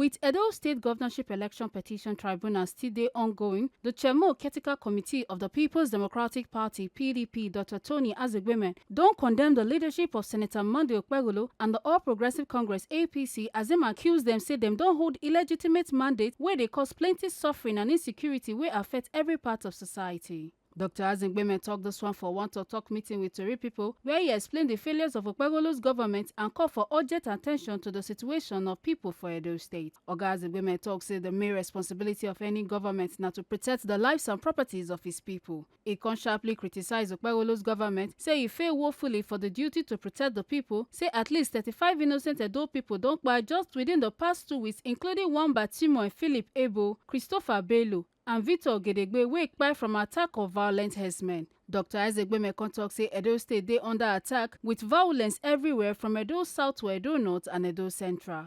With Edo State Governorship Election Petition Tribunal still dey ongoing, the Chairman Critical Committee of the People's Democratic Party (PDP), Dr. Tony Azegbeme, don condemn the leadership of Senator Monday Okpebholo and the All Progressive Congress (APC) as dem accuse dem say dem don hold illegitimate mandate wey dey cause plenty suffering and insecurity wey affect every part of society. Dr. Azegbeme talk this one for one talk meeting with Tori people, where he explained the failures of Okpebholo's government and call for urgent attention to the situation of people for Edo State. Oga Azegbeme talk say the main responsibility of any government na to protect the lives and properties of his people. He con sharply criticize Okpebholo's government, say he failed woefully for the duty to protect the people, say at least 35 innocent Edo people don kpai just within the past 2 weeks, including one by Timon Philip Ebo, Christopher Bello, and Victor Gedegbe wey kpai from attack of violent herdsmen. Dr. Azegbeme con talk say Edo State dey under attack with violence everywhere from Edo South to Edo North and Edo Central.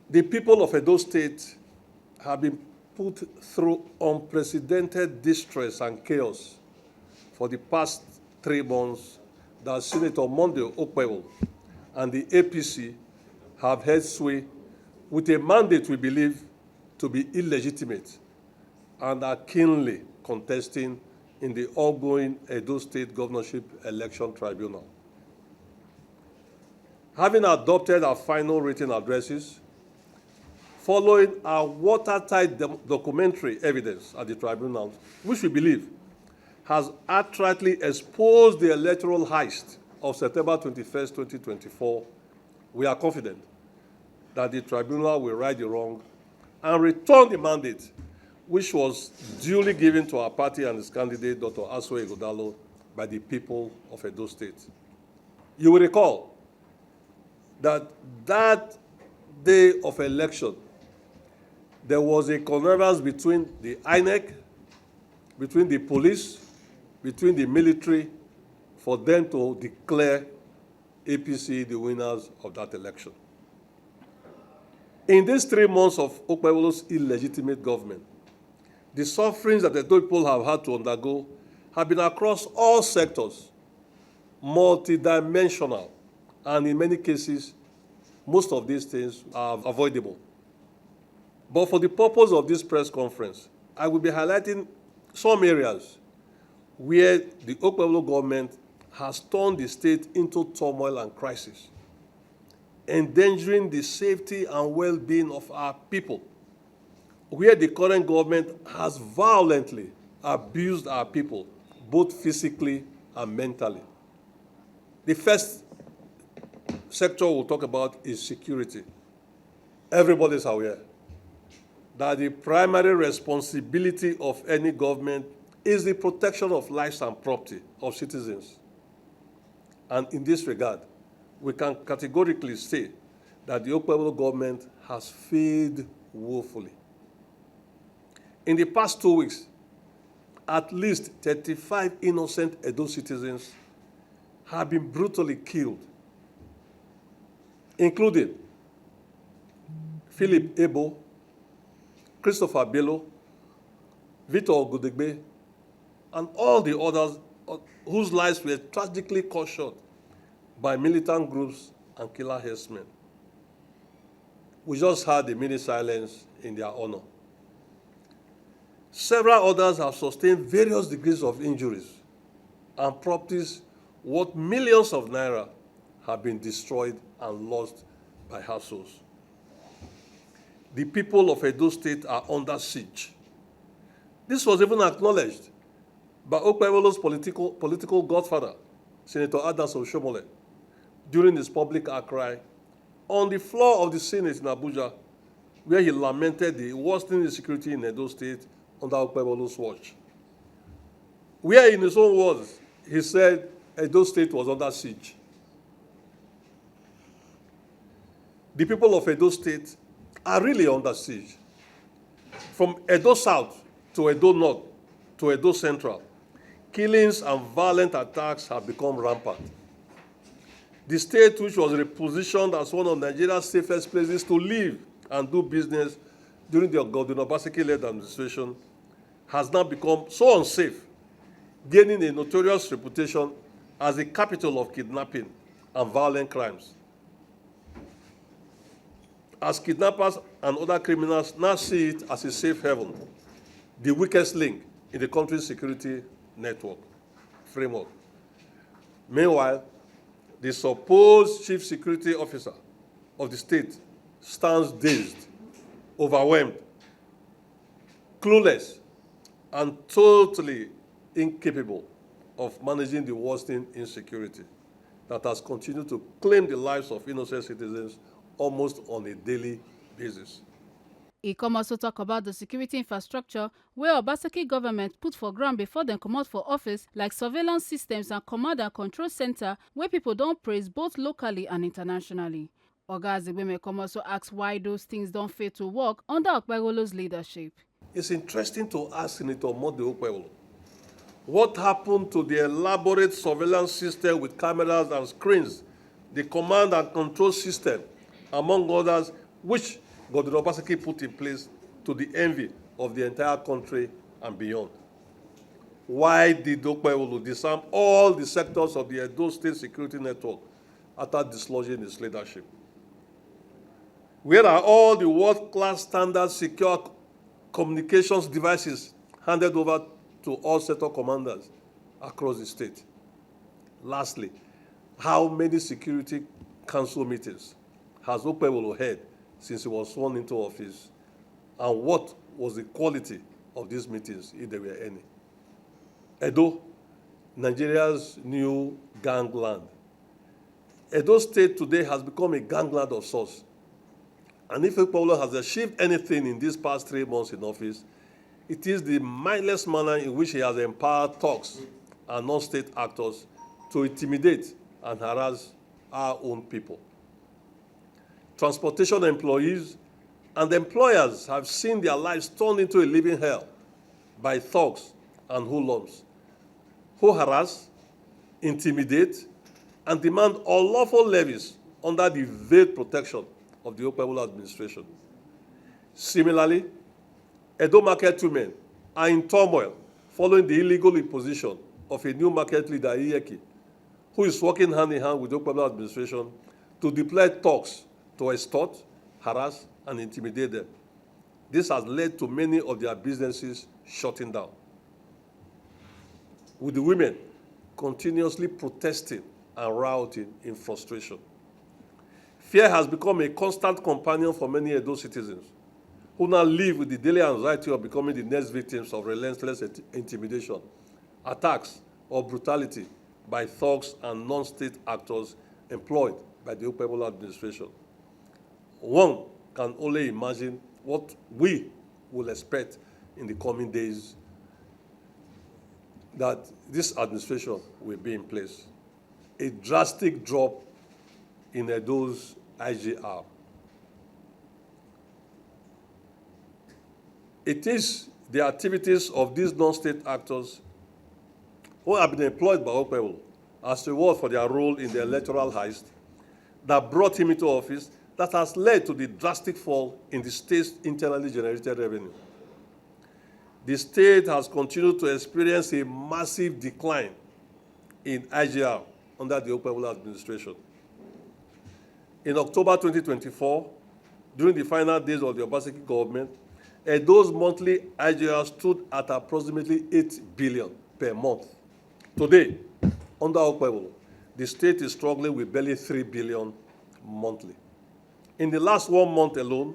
The people of Edo State have been put through unprecedented distress and chaos for the past 3 months that Senator Monday Okpebholo and the APC have held sway with a mandate we believe to be illegitimate and are keenly contesting in the ongoing Edo State Governorship Election Tribunal. Having adopted our final written addresses, following our watertight documentary evidence at the tribunal, which we believe has accurately exposed the electoral heist of September 21st, 2024, we are confident that the tribunal will right the wrong and return the mandate which was duly given to our party and its candidate, Dr. Asue Ighodalo, by the people of Edo State. You will recall that that day of election, there was a connivance between the INEC, between the police, between the military, for them to declare APC the winners of that election. In these 3 months of Okpebholo's illegitimate government, the sufferings that the Edo people have had to undergo have been across all sectors, multidimensional, and in many cases, most of these things are avoidable. But for the purpose of this press conference, I will be highlighting some areas where the Okpebholo government has turned the state into turmoil and crisis, endangering the safety and well-being of our people, where the current government has violently abused our people, both physically and mentally. The first sector we'll talk about is security. Everybody is aware that the primary responsibility of any government is the protection of lives and property of citizens. And in this regard, we can categorically say that the Okpebholo government has failed woefully. In the past 2 weeks, at least 35 innocent Edo citizens have been brutally killed, including Philip Ebo, Christopher Bello, Victor Gedegbe, and all the others whose lives were tragically cut short by militant groups and killer herdsmen. We just had a minute silence in their honor. Several others have sustained various degrees of injuries, and properties worth millions of naira have been destroyed and lost by households. The people of Edo State are under siege. This was even acknowledged by Okpebholo's political godfather, Senator Adams Oshomole, during his public outcry on the floor of the Senate in Abuja, where he lamented the worsening insecurity in Edo State under Okpebholo's watch. Where, in his own words, he said Edo State was under siege. The people of Edo State are really under siege. From Edo South to Edo North to Edo Central, killings and violent attacks have become rampant. The state, which was repositioned as one of Nigeria's safest places to live and do business during the Obaseki-led administration, has now become so unsafe, gaining a notorious reputation as the capital of kidnapping and violent crimes. as kidnappers and other criminals now see it as a safe haven, the weakest link in the country's security network framework. Meanwhile, the supposed chief security officer of the state stands dazed, overwhelmed, clueless, and totally incapable of managing the worsening insecurity that has continued to claim the lives of innocent citizens almost on a daily basis. E come also talk about the security infrastructure where Obaseki government put for ground before dem comot for office, like surveillance systems and command and control center wey people don praise both locally and internationally. Oga Azegbeme come also ask why those things don't fail to work under Okpebholo's leadership. It's interesting to ask Senator Monday Okpebholo what happened to the elaborate surveillance system with cameras and screens, the command and control system, among others, which Governor Obaseki put in place to the envy of the entire country and beyond. Why did Okpebholo disarm all the sectors of the Edo State security network after dislodging his leadership? Where are all the world-class standard secure communications devices handed over to all sector commanders across the state? Lastly, how many security council meetings has Okpebholo held since he was sworn into office? And what was the quality of these meetings, if there were any? Edo, Nigeria's new gangland. Edo State today has become a gangland of sorts. And if Okpebholo has achieved anything in these past 3 months in office, it is the mindless manner in which he has empowered thugs and non-state actors to intimidate and harass our own people. Transportation employees and employers have seen their lives turned into a living hell by thugs and hoodlums who harass, intimidate, and demand unlawful levies under the veiled protection of the Okpebholo administration. Similarly, Edo market women are in turmoil following the illegal imposition of a new market leader, Iyeki, who is working hand in hand with the Okpebholo administration to deploy thugs to extort, harass, and intimidate them. This has led to many of their businesses shutting down, with the women continuously protesting and rioting in frustration. Fear has become a constant companion for many Edo citizens who now live with the daily anxiety of becoming the next victims of relentless intimidation, attacks, or brutality by thugs and non-state actors employed by the Okpebholo administration. One can only imagine what we will expect in the coming days that this administration will be in place. A drastic drop in Edo's IGR. It is the activities of these non-state actors who have been employed by Okpebholo as reward for their role in the electoral heist that brought him into office that has led to the drastic fall in the state's internally generated revenue. The state has continued to experience a massive decline in IGR under the Okpebholo administration. In October 2024, during the final days of the Obaseki government, Edo's monthly IGR stood at approximately 8 billion per month. Today, under Okpebholo, the state is struggling with barely 3 billion monthly. In the last 1 month alone,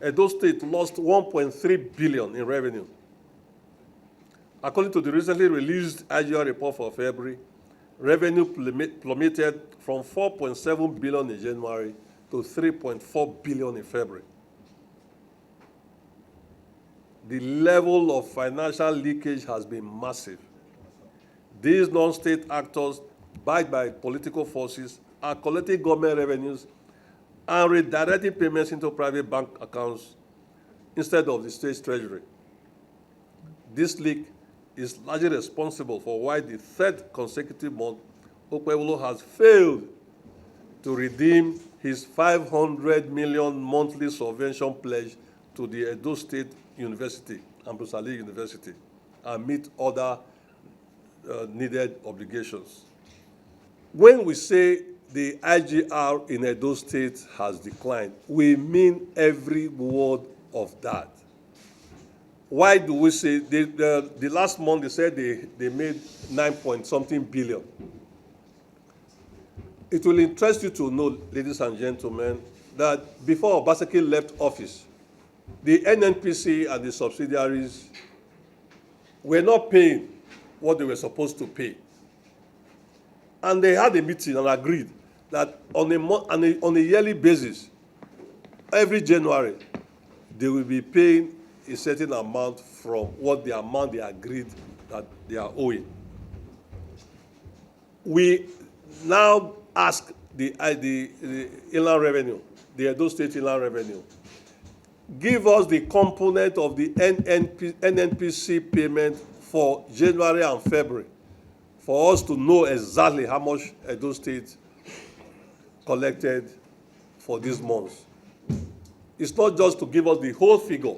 Edo State lost 1.3 billion in revenue. According to the recently released IGR report for February, revenue plummeted from 4.7 billion in January to 3.4 billion in February. The level of financial leakage has been massive. These non-state actors, backed by political forces, are collecting government revenues and redirecting payments into private bank accounts instead of the state's treasury. This leak is largely responsible for why the 3rd consecutive month Okpebholo has failed to redeem his 500 million monthly subvention pledge to the Edo State University and Brusali University and meet other needed obligations. When we say the IGR in Edo State has declined. We mean every word of that. Why do we say, the last month they said they made 9-point-something billion. It will interest you to know, ladies and gentlemen, that before Obaseki left office, the NNPC and the subsidiaries were not paying what they were supposed to pay. And they had a meeting and agreed that on a yearly basis, every January, they will be paying a certain amount from what the amount they agreed that they are owing. We now ask the inland revenue, the Edo State Inland Revenue, give us the component of the NNPC payment for January and February for us to know exactly how much Edo State collected for these months. It's not just to give us the whole figure,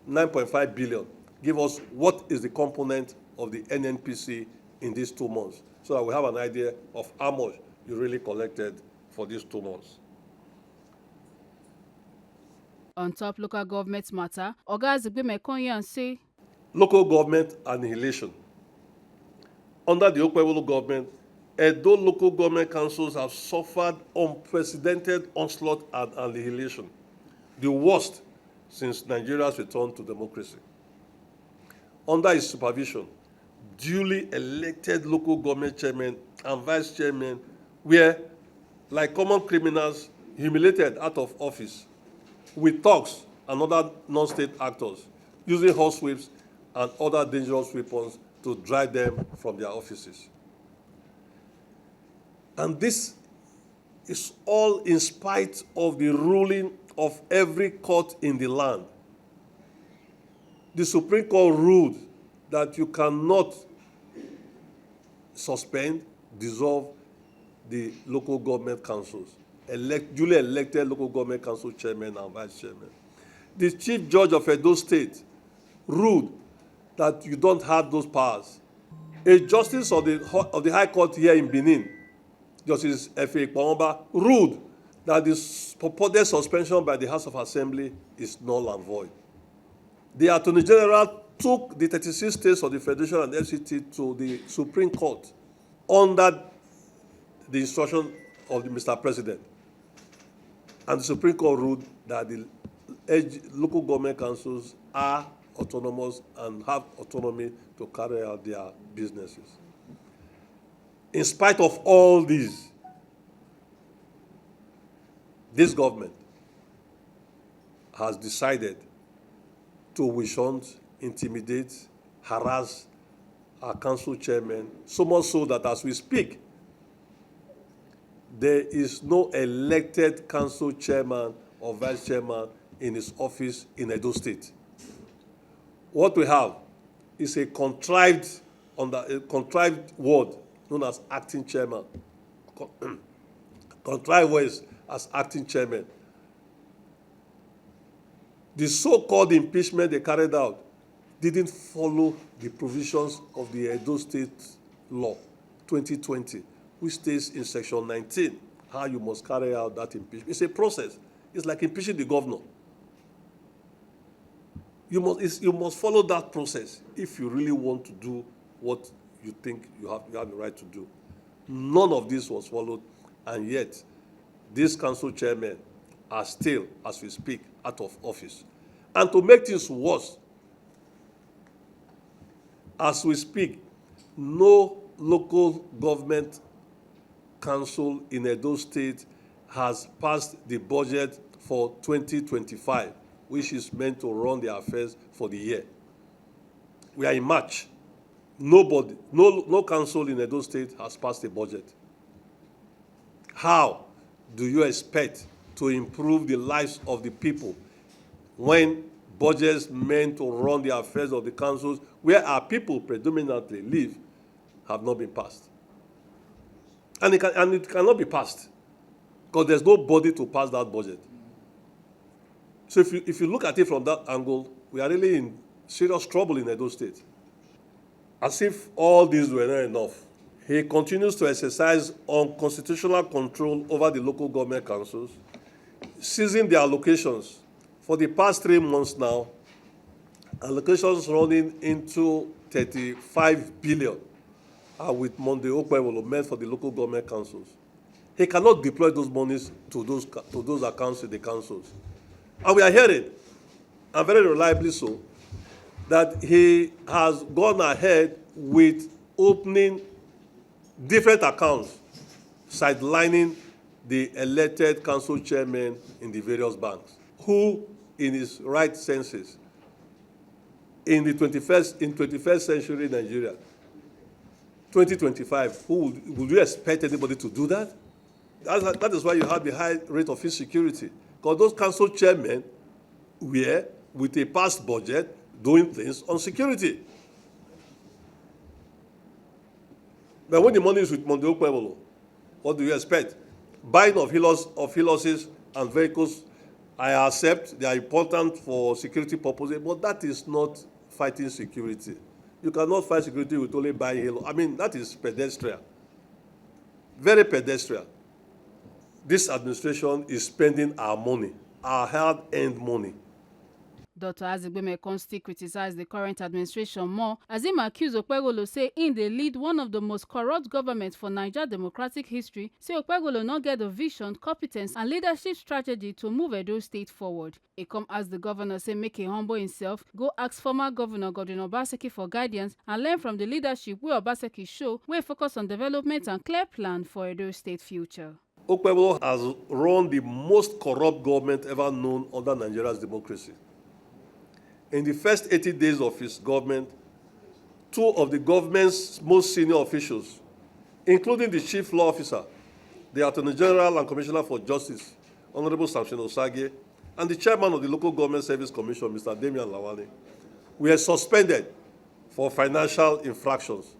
9.5 billion. Give us what is the component of the NNPC in these 2 months so that we have an idea of how much you really collected for these 2 months. On top local government matter, Oga Azegbemen Konyan say, Local government annihilation. Under the Okpebholo government, Edo local government councils have suffered unprecedented onslaught and annihilation, the worst since Nigeria's return to democracy. Under his supervision, duly elected local government chairmen and vice chairmen were, like common criminals, humiliated out of office with thugs and other non-state actors using horsewhips and other dangerous weapons to drive them from their offices. And this is all in spite of the ruling of every court in the land. The Supreme Court ruled that you cannot suspend, dissolve the local government councils, duly elected local government council chairman and vice chairman. The Chief Judge of Edo State ruled that you don't have those powers. A justice of the High Court here in Benin, Justice F.A. Ikpomba, ruled that the purported suspension by the House of Assembly is null and void. The Attorney General took the 36 states of the Federation and FCT to the Supreme Court under the instruction of the Mr. President. And the Supreme Court ruled that the local government councils are autonomous and have autonomy to carry out their businesses. In spite of all these, this government has decided to wish hunt, intimidate, harass our council chairman, so much so that as we speak, there is no elected council chairman or vice chairman in his office in Edo State. What we have is a contrived word known as acting chairman. Contrived words as acting chairman. The so-called impeachment they carried out didn't follow the provisions of the Edo State law 2020, which states in section 19 how you must carry out that impeachment. It's a process. It's like impeaching the governor. You must follow that process if you really want to do what you think you have the right to do. None of this was followed, and yet these council chairmen are still, as we speak, out of office. And to make things worse, as we speak, no local government council in Edo State has passed the budget for 2025, which is meant to run their affairs for the year. We are in March. Nobody, no council in Edo State has passed a budget. How do you expect to improve the lives of the people when budgets meant to run the affairs of the councils, where our people predominantly live, have not been passed? And it cannot be passed because there's nobody to pass that budget. So if you look at it from that angle, we are really in serious trouble in Edo State. As if all these were not enough, He continues to exercise unconstitutional control over the local government councils, seizing their allocations. For the past 3 months now, allocations running into 35 billion are with Monday Okpebholo meant for the local government councils. He cannot deploy those monies to those accounts in the councils. And we are hearing, and very reliably so, that he has gone ahead with opening different accounts, sidelining the elected council chairmen in the various banks, who, in his right senses, in 21st century Nigeria, 2025, would you expect anybody to do that? That is why you have the high rate of insecurity, because those council chairmen were, with a past budget, doing things on security. But when the money is with Monday Okpebholo, what do you expect? Buying of Hiloses and vehicles, I accept they are important for security purposes, but that is not fighting security. You cannot fight security with only buying Hilos. I mean, that is pedestrian. Very pedestrian. This administration is spending our money, our hard-earned money. Dr. Azegbeme constantly criticized the current administration more, as him accuse Okpebholo say in they lead one of the most corrupt governments for Niger democratic history, say Okpebholo not get the vision, competence and leadership strategy to move Edo State forward. He come as the governor say make him humble himself, go ask former governor Obaseki for guidance and learn from the leadership where Obaseki show, where focus on development and clear plan for Edo State future. Okpebholo has run the most corrupt government ever known under Nigeria's democracy. In the first 80 days of his government, 2 of the government's most senior officials, including the chief law officer, the Attorney General and Commissioner for Justice, Honorable Samson Osage, and the chairman of the Local Government Service Commission, Mr. Damian Lawale, were suspended for financial infractions.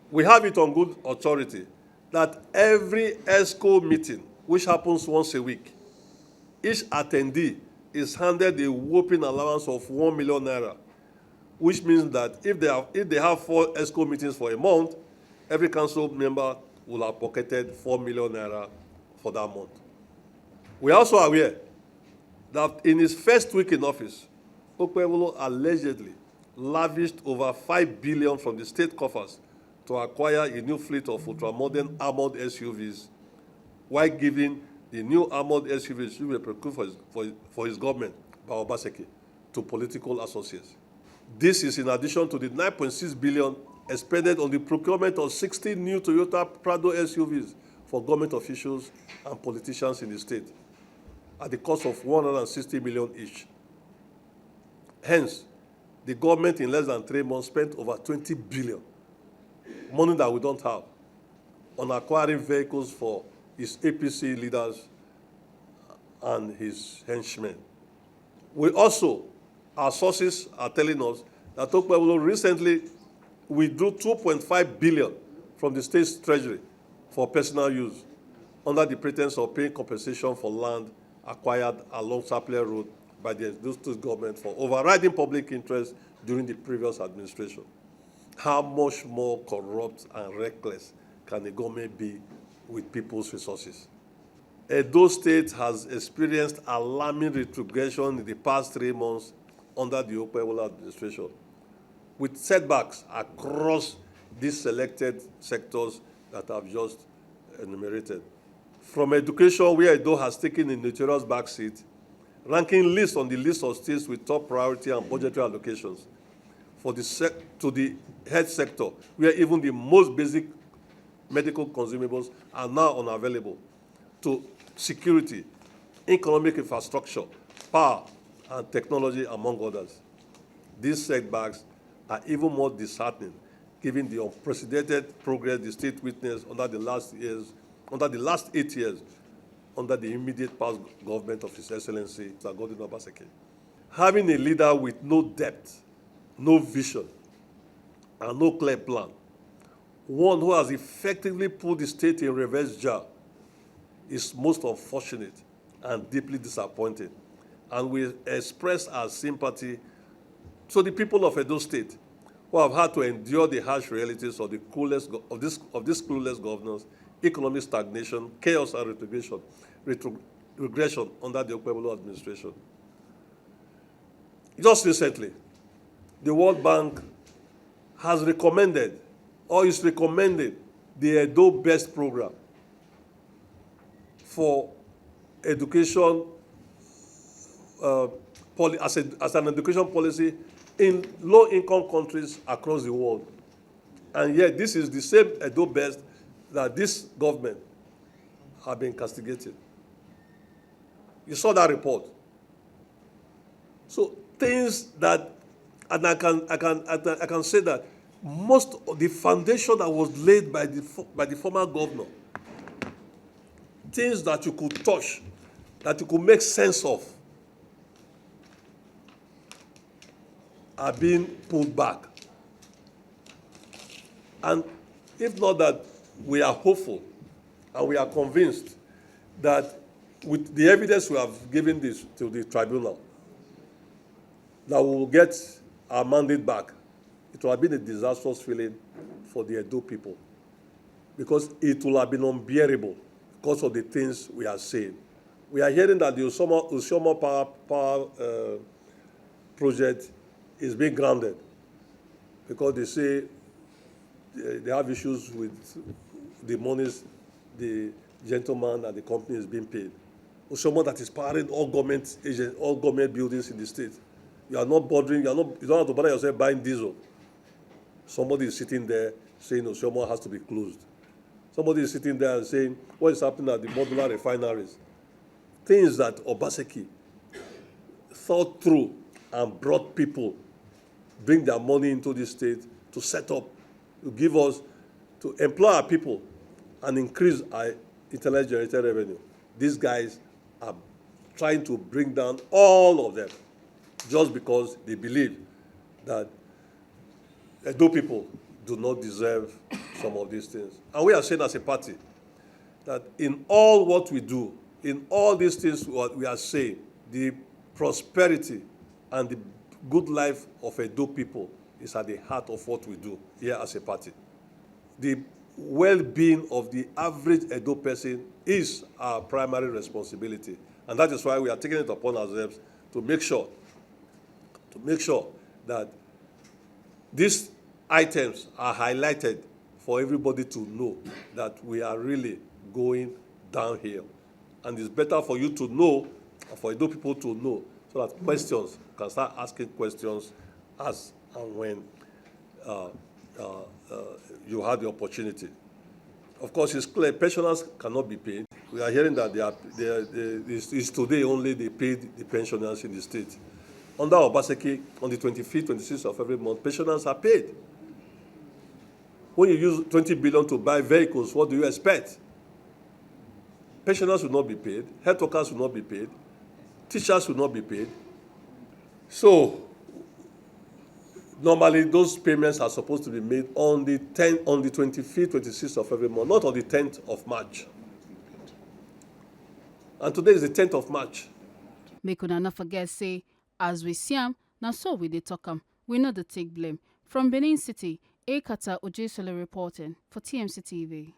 We have it on good authority that every ESCO meeting, which happens once a week, each attendee is handed a whopping allowance of 1 million naira, which means that if they have 4 ESCO meetings for a month, every council member will have pocketed 4 million naira for that month. We are also aware that in his first week in office, Okpebholo allegedly lavished over 5 billion from the state coffers to acquire a new fleet of ultramodern armored SUVs, while giving the new armored SUVs will be procured for his government by Obaseki to political associates. This is in addition to the 9.6 billion expended on the procurement of 60 new Toyota Prado SUVs for government officials and politicians in the state at the cost of 160 million each. Hence, the government in less than 3 months spent over 20 billion, money that we don't have, on acquiring vehicles for his APC leaders and his henchmen. We also, our sources are telling us that Okpebholo recently withdrew 2.5 billion from the state's treasury for personal use under the pretense of paying compensation for land acquired along Sapele Road by the Edo State government for overriding public interest during the previous administration. How much more corrupt and reckless can a government be with people's resources? Edo State has experienced alarming retrogression in the past 3 months under the Okpebholo administration, with setbacks across these selected sectors that I've just enumerated. From education, where Edo has taken a notorious backseat, ranking least on the list of states with top priority and budgetary allocations, to the health sector, where even the most basic medical consumables are now unavailable, to security, economic infrastructure, power, and technology, among others. These setbacks are even more disheartening, given the unprecedented progress the state witnessed under the last 8 years, under the immediate past government of His Excellency, Mr. Obaseki. Having a leader with no depth, no vision, and no clear plan, one who has effectively put the state in reverse jar, is most unfortunate and deeply disappointing. And we express our sympathy to the people of Edo State, who have had to endure the harsh realities of this clueless governance, economic stagnation, chaos and retrogression under the Okpebholo administration. Just recently, the World Bank has recommended or is recommending the Edo BEST program for education as an education policy in low-income countries across the world. And yet, this is the same Edo BEST that this government have been castigating. You saw that report. So things that, and I can say that most of the foundation that was laid by the former governor, things that you could touch, that you could make sense of, are being pulled back. And if not that, we are hopeful and we are convinced that with the evidence we have given this to the tribunal, that we will get our mandate back. It will have been a disastrous feeling for the Edo people, because it will have been unbearable because of the things we are saying. We are hearing that the Oshomo power project is being grounded because they say they have issues with the monies the gentleman and the company is being paid. Oshomo that is powering all government agents, all government buildings in the state. You are not bothering, you don't have to bother yourself buying diesel. Somebody is sitting there saying Oshomo has to be closed. Somebody is sitting there and saying what is happening at the modular refineries. Things that Obaseki thought through and brought people, bring their money into this state to set up, to give us, to employ our people and increase our internally generated revenue. These guys are trying to bring down all of them just because they believe that Edo people do not deserve some of these things. And we are saying as a party that in all what we do, in all these things what we are saying, the prosperity and the good life of Edo people is at the heart of what we do here as a party. The well-being of the average Edo person is our primary responsibility. And that is why we are taking it upon ourselves to make sure that these items are highlighted for everybody to know that we are really going downhill. And it's better for you to know, for Edo people to know, so that questions can start asking questions as and when you have the opportunity. Of course, it's clear pensioners cannot be paid. We are hearing that it's today only they paid the pensioners in the state. Under Obaseki, on the 25th, 26th of every month, pensioners are paid. When you use 20 billion to buy vehicles, what do you expect? Pensioners will not be paid, health workers will not be paid, teachers will not be paid. So, normally those payments are supposed to be made on the 25th, 26th of every month, not on the 10th of March. And today is the 10th of March. Make una not forget, say, as we see am, now so we dey talk am, we know the take blame. From Benin City, Ekata Ojesole reporting for TMC TV.